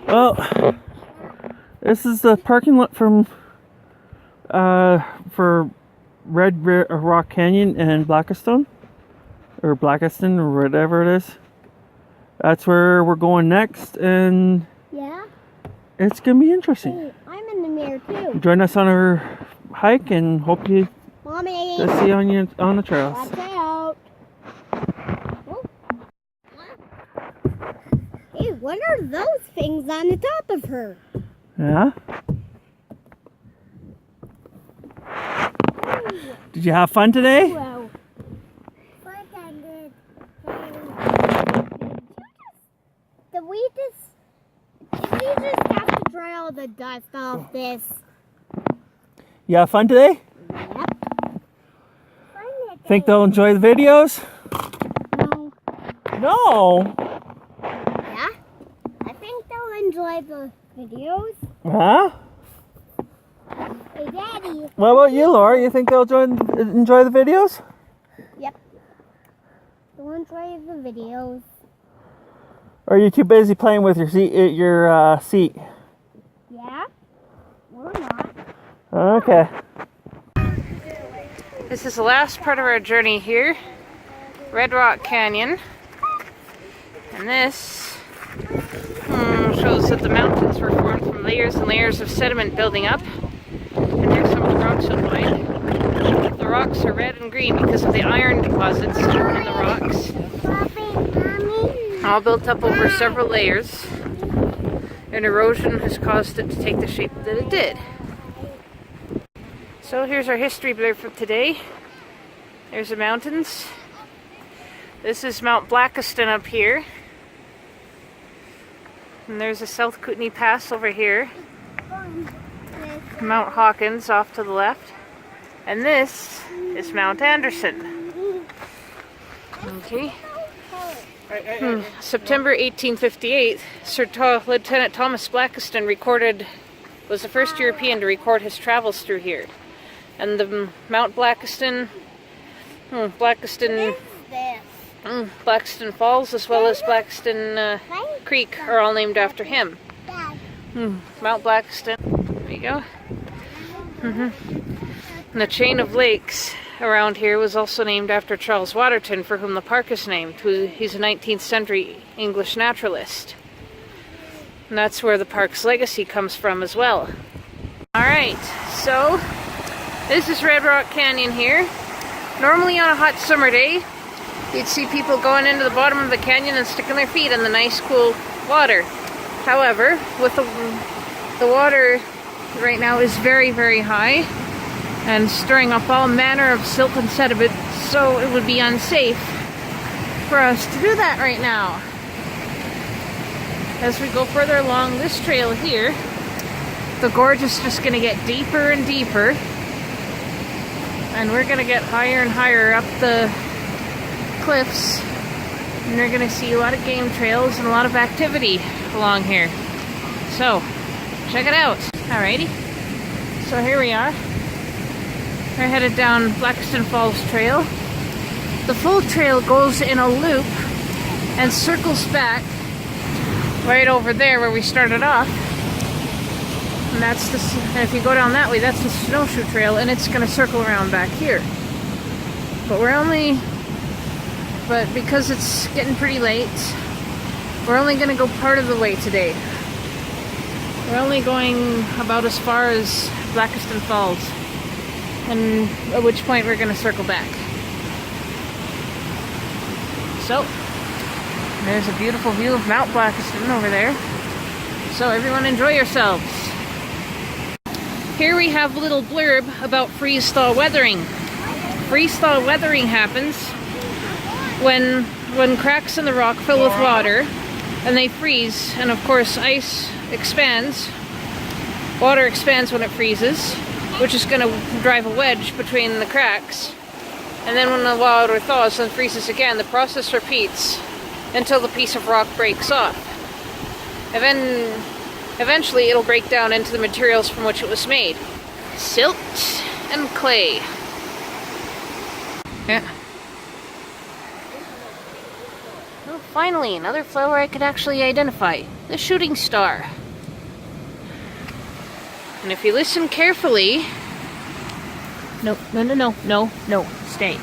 Well, this is the parking lot from for Red Rock Canyon and Blakiston, or Blakiston, or whatever it is. That's where we're going next, and yeah, it's gonna be interesting. hey, I'm in the mirror too. Join us on our hike, and hope you Mommy, see you on the trails. watch out. Oh. Hey, what are those things on the top of her? Yeah. Did you have fun today? Wow. Did we just have to dry all the dust off this? You have fun today? Yep. Think they'll enjoy the videos? No. No. Yeah? I think they'll enjoy the videos. Huh? Hey, Daddy. What about you, Laura? You think they'll enjoy the videos? Yep. They'll enjoy the videos. Or are you too busy playing with your seat? Yeah? Or not. Okay. This is the last part of our journey here, Red Rock Canyon, and this shows that the mountains were formed from layers and layers of sediment building up, and there's some of the rocks you'll find. The rocks are red and green because of the iron deposits in the rocks, all built up over several layers, and erosion has caused it to take the shape that it did. So here's our history blur for today. There's the mountains. This is Mount Blakiston up here. And there's the South Kootenai Pass over here. Mount Hawkins off to the left. And this is Mount Anderson. Okay. September 1858, Lieutenant Thomas Blakiston was the first European to record his travels through here. And the Mount Blakiston Falls, as well as Blakiston Creek, are all named after him. Mount Blakiston. There you go. And the chain of lakes around here was also named after Charles Waterton, for whom the park is named. He's a 19th century English naturalist. And that's where the park's legacy comes from as well. Alright, so this is Red Rock Canyon here. Normally on a hot summer day, you'd see people going into the bottom of the canyon and sticking their feet in the nice cool water. However, with the water right now is very, very high and stirring up all manner of silt and sediment, so it would be unsafe for us to do that right now. As we go further along this trail here, the gorge is just going to get deeper and deeper, and we're going to get higher and higher up the cliffs, and you're going to see a lot of game trails and a lot of activity along here. So, check it out. Alrighty, so here we are. We're headed down Blakiston Falls Trail. The full trail goes in a loop and circles back right over there where we started off. And that's and if you go down that way, that's the snowshoe trail, and it's going to circle around back here. But because it's getting pretty late, we're only going to go part of the way today. We're only going about as far as Blakiston Falls, and at which point we're going to circle back. So, there's a beautiful view of Mount Blakiston over there. So everyone enjoy yourselves. Here we have a little blurb about freeze-thaw weathering. Freeze-thaw weathering happens when cracks in the rock fill with water and they freeze, and of course ice expands. Water expands when it freezes, which is going to drive a wedge between the cracks. And then when the water thaws and freezes again, the process repeats until the piece of rock breaks off. And then eventually it'll break down into the materials from which it was made. Silt and clay. Yeah. Finally, another flower I could actually identify. The shooting star. And if you listen carefully... No, no, no, no, no, no, stay.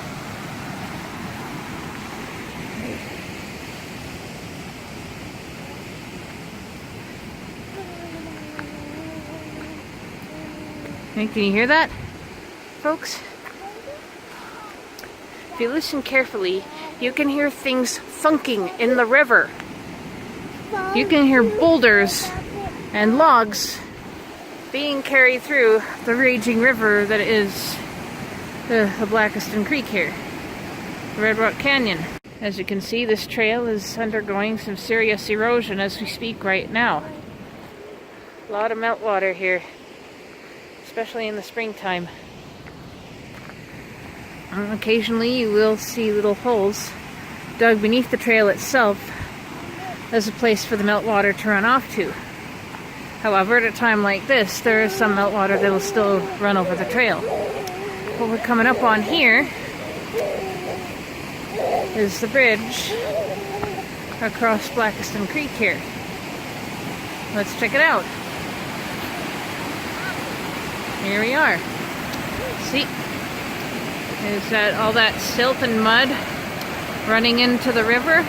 Hey, can you hear that, folks? If you listen carefully, you can hear things thunking in the river. You can hear boulders and logs being carried through the raging river that is the Blakiston Creek here, the Red Rock Canyon. As you can see, this trail is undergoing some serious erosion as we speak right now. A lot of meltwater here, especially in the springtime. Occasionally you will see little holes dug beneath the trail itself as a place for the meltwater to run off to. However, at a time like this, there is some meltwater that will still run over the trail. What we're coming up on here is the bridge across Blakiston Creek here. Let's check it out. Here we are. See? Is that all that silt and mud running into the river?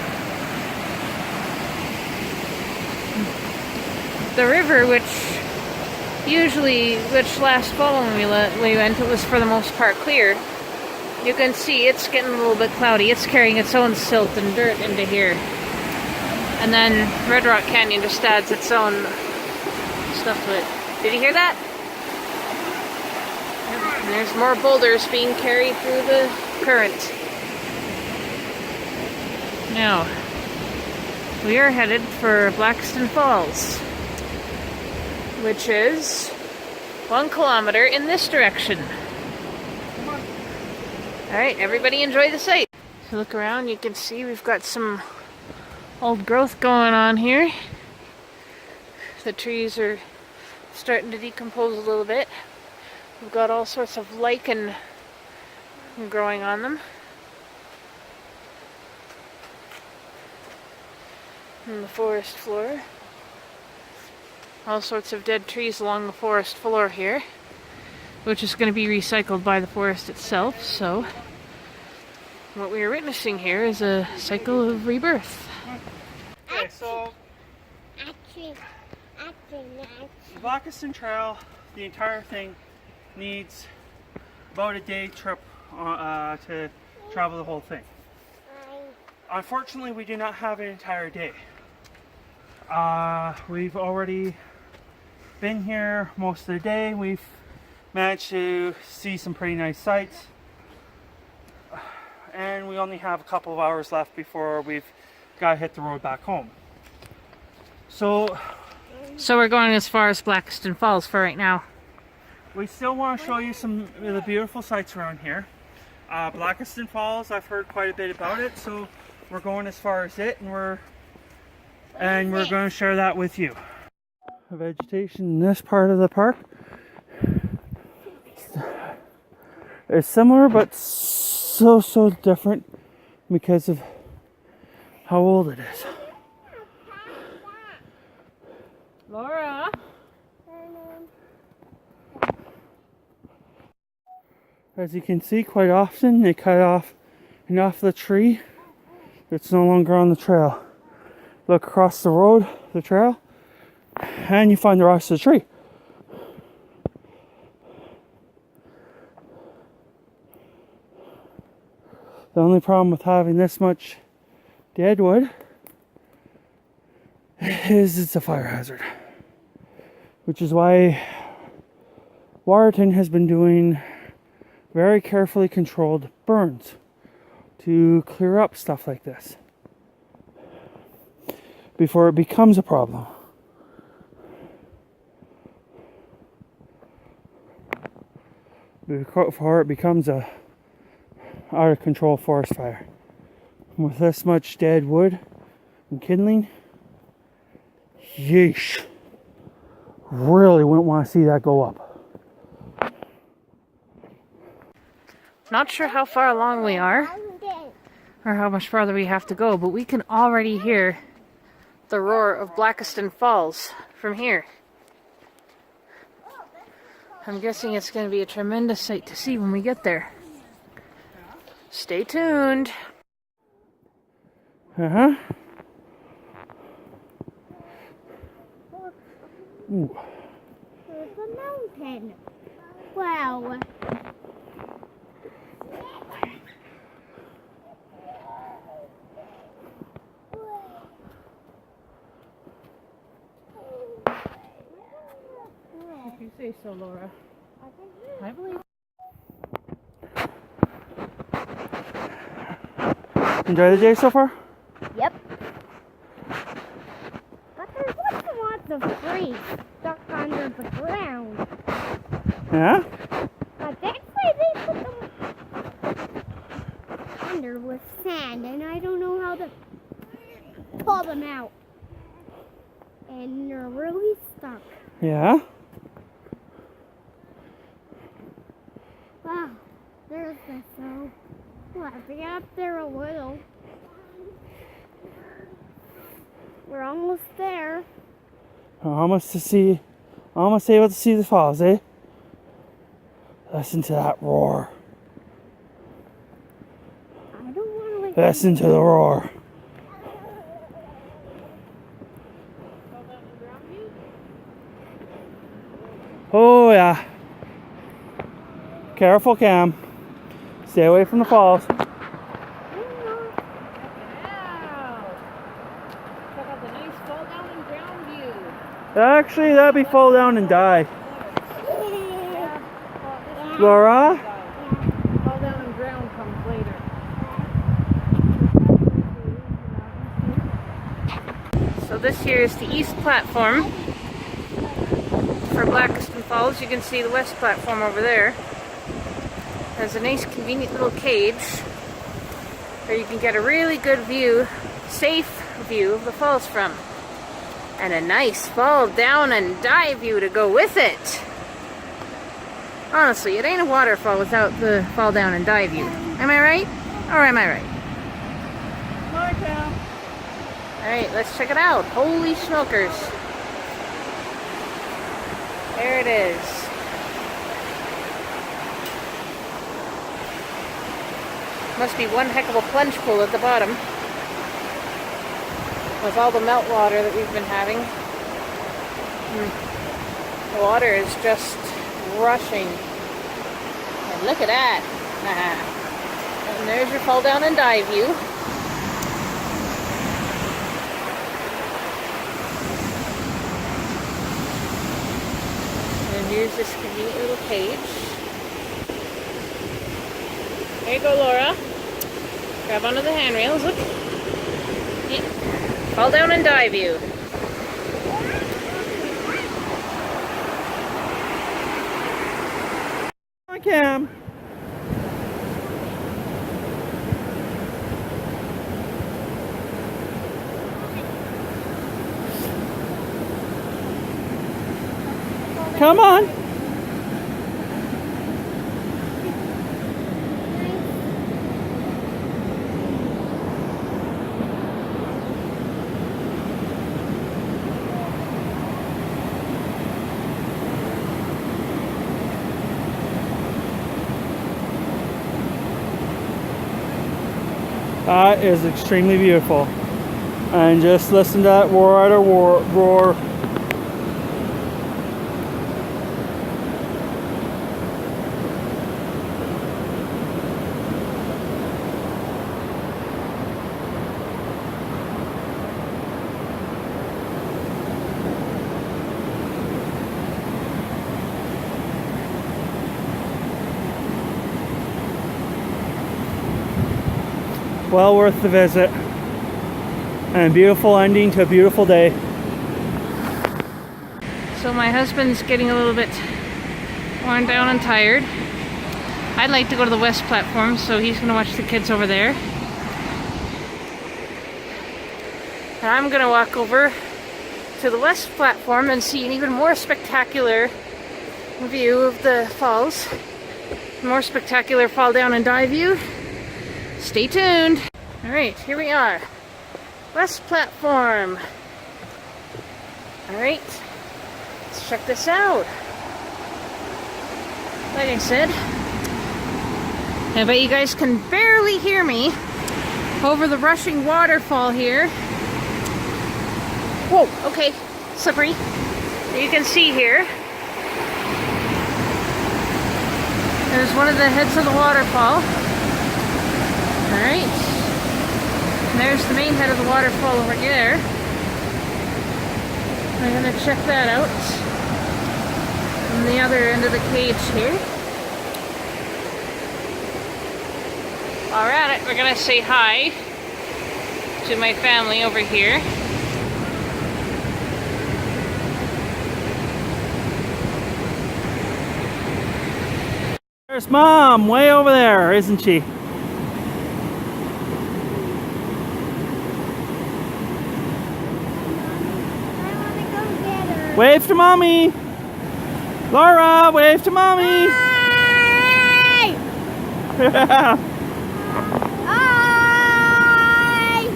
The river, which last fall when we went, it was for the most part clear. You can see it's getting a little bit cloudy. It's carrying its own silt and dirt into here. And then Red Rock Canyon just adds its own stuff to it. Did you hear that? And there's more boulders being carried through the current. Now, we are headed for Blakiston Falls, which is 1 kilometer in this direction. Alright, everybody enjoy the sight. If you look around, you can see we've got some old growth going on here. The trees are starting to decompose a little bit. We've got all sorts of lichen growing on them. And the forest floor. All sorts of dead trees along the forest floor here, which is going to be recycled by the forest itself. So what we are witnessing here is a cycle of rebirth. Okay, so the Blakiston Trail, the entire thing needs about a day trip to travel the whole thing. Unfortunately, we do not have an entire day. We've already been here most of the day. We've managed to see some pretty nice sights, and we only have a couple of hours left before we've got to hit the road back home. So we're going as far as Blakiston Falls for right now. We still want to show you some of the beautiful sights around here. Blakiston Falls, I've heard quite a bit about it, so we're going as far as it, and we're going to share that with you. The vegetation in this part of the park is similar, but so different because of how old it is. Laura? As you can see, quite often they cut off enough of the tree that's no longer on the trail. Look across the road, the trail, and you find the rest of the tree. The only problem with having this much dead wood is it's a fire hazard, which is why Waterton has been doing very carefully controlled burns to clear up stuff like this before it becomes a problem. Before it becomes a out of control forest fire. With this much dead wood and kindling, yeesh, really wouldn't want to see that go up. Not sure how far along we are, or how much farther we have to go, but we can already hear the roar of Blakiston Falls from here. I'm guessing it's going to be a tremendous sight to see when we get there. Stay tuned. Uh-huh. Ooh. There's a mountain. Wow. If you say so, Laura. I believe. Enjoy the day so far? Yep. But there's lots of trees stuck under the ground. Yeah? But that's why they put them under with sand, and I don't know how to pull them out. And they're really stuck. Yeah? Wow, there's the snow. We'll have to get up there a little. We're almost there. Almost able to see the falls, eh? Listen to that roar. I don't want to Listen to the roar. Oh yeah. Careful, Cam. Stay away from the falls. Check out the nice fall down and ground view. Actually, that'd be fall down and die. Laura? Fall down and ground comes later. So this here is the east platform for Blakiston Falls. You can see the west platform over there. There's a nice convenient little cage where you can get a really good view, safe view of the falls from. And a nice fall down and dive view to go with it. Honestly, it ain't a waterfall without the fall down and dive view. Am I right? Or am I right? Hi, Cam. Alright, let's check it out. Holy smokers. There it is. Must be one heck of a plunge pool at the bottom. With all the melt water that we've been having. The water is just rushing. And look at that. And there's your fall down and dive view. And here's this convenient little cage. There you go, Laura. Grab onto the handrails. Look. Yeah. Fall down and dive view. Hi, Cam. Come on. That is extremely beautiful. And just listen to that roar out of roar. Well worth the visit. And a beautiful ending to a beautiful day. So my husband's getting a little bit worn down and tired. I'd like to go to the west platform, so he's going to watch the kids over there. And I'm going to walk over to the west platform and see an even more spectacular view of the falls. More spectacular fall down and dive view. Stay tuned. Alright, here we are. West platform. Alright, let's check this out. Like I said, I bet you guys can barely hear me over the rushing waterfall here. Whoa, okay, slippery. You can see here. There's one of the heads of the waterfall. Alright. And there's the main head of the waterfall over there. I'm gonna check that out. From the other end of the cage here. While we're at it, we're gonna say hi to my family over here. There's Mom, way over there, isn't she? I want to go get her. Wave to Mommy! Laura, wave to Mommy! Hi! Yeah. Hi!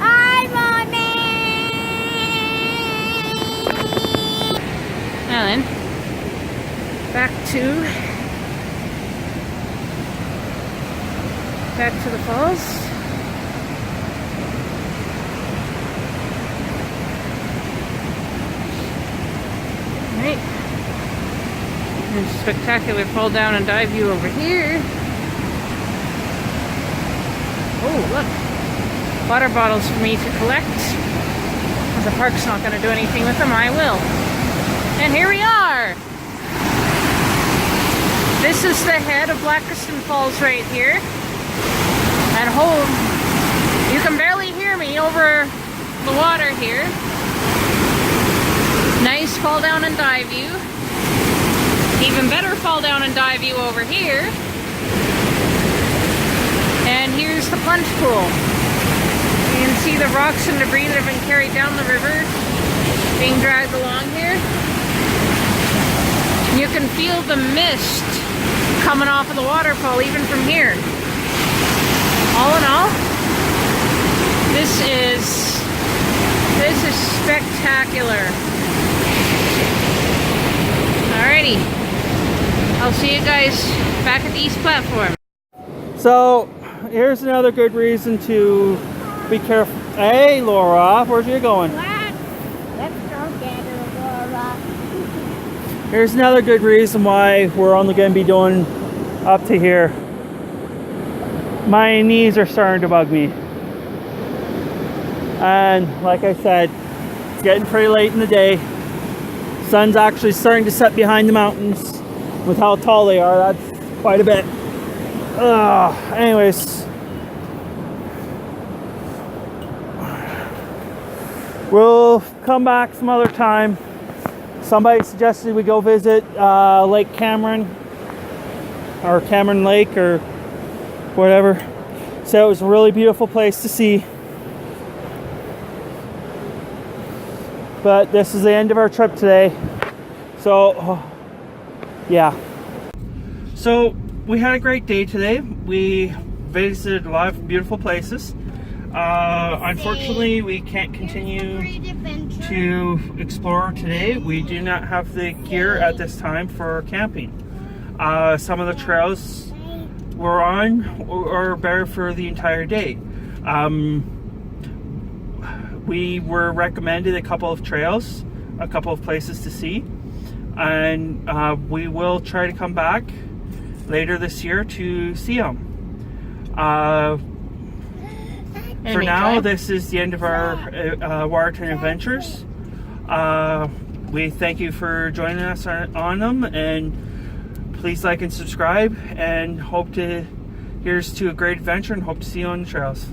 Hi, Mommy! Now then, back to the falls. Right. There's a spectacular fall down and dive view over here. Oh, look. Water bottles for me to collect. If the park's not going to do anything with them, I will. And here we are. This is the head of Blakiston Falls right here. At home, you can barely hear me over the water here. Nice fall down and dive view. Even better fall down and dive view over here. And here's the plunge pool. You can see the rocks and debris that have been carried down the river being dragged along here. You can feel the mist coming off of the waterfall even from here. All in all, this is spectacular. Alrighty, I'll see you guys back at the east platform. So, here's another good reason to be careful. Hey, Laura, where's you going? Let's go get her, Laura. Here's another good reason why we're only going to be doing up to here. My knees are starting to bug me. And like I said, it's getting pretty late in the day. Sun's actually starting to set behind the mountains. With how tall they are, that's quite a bit. Anyways, we'll come back some other time. Somebody suggested we go visit Lake Cameron, or Cameron Lake, or whatever. So it was a really beautiful place to see. But this is the end of our trip today. So, yeah. So we had a great day today. We visited a lot of beautiful places. Unfortunately, we can't continue to explore today. We do not have the gear at this time for camping. Some of the trails we're on are better for the entire day. We were recommended a couple of trails, a couple of places to see, and we will try to come back later this year to see them. For now, this is the end of our Waterton adventures. We thank you for joining us on them, and please like and subscribe, and here's to a great adventure, and hope to see you on the trails.